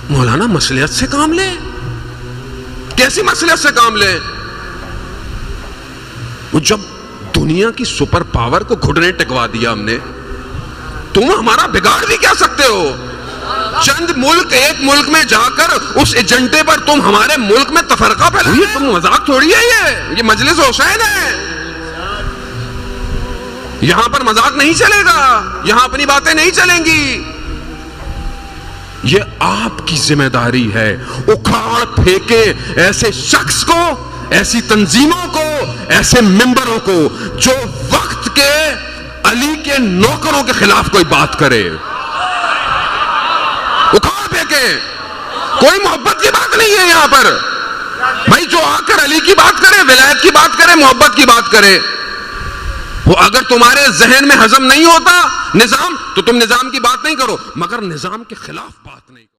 مولانا مصلحت سے کام لے. کیسی مصلحت سے کام لے؟ وہ جب دنیا کی سپر پاور کو گھٹنے ٹکوا دیا ہم نے, تم ہمارا بگاڑ بھی کیا سکتے ہو؟ چند ملک, ایک ملک میں جا کر اس ایجنڈے پر تم ہمارے ملک میں تفرقہ پھیلا. تم مذاق تھوڑی ہے, یہ مجلس حسین ہے. یہاں پر مذاق نہیں چلے گا, یہاں اپنی باتیں نہیں چلیں گی. یہ آپ کی ذمہ داری ہے اکھاڑ پھینکے ایسے شخص کو, ایسی تنظیموں کو, ایسے ممبروں کو جو وقت کے علی کے نوکروں کے خلاف کوئی بات کرے. اکھاڑ پھینکے. کوئی محبت کی بات نہیں ہے یہاں پر بھائی. جو آ کر علی کی بات کرے, ولایت کی بات کرے, محبت کی بات کرے, وہ اگر تمہارے ذہن میں ہضم نہیں ہوتا نظام, تو تم نظام کی بات نہیں کرو, مگر نظام کے خلاف بات نہیں کرو.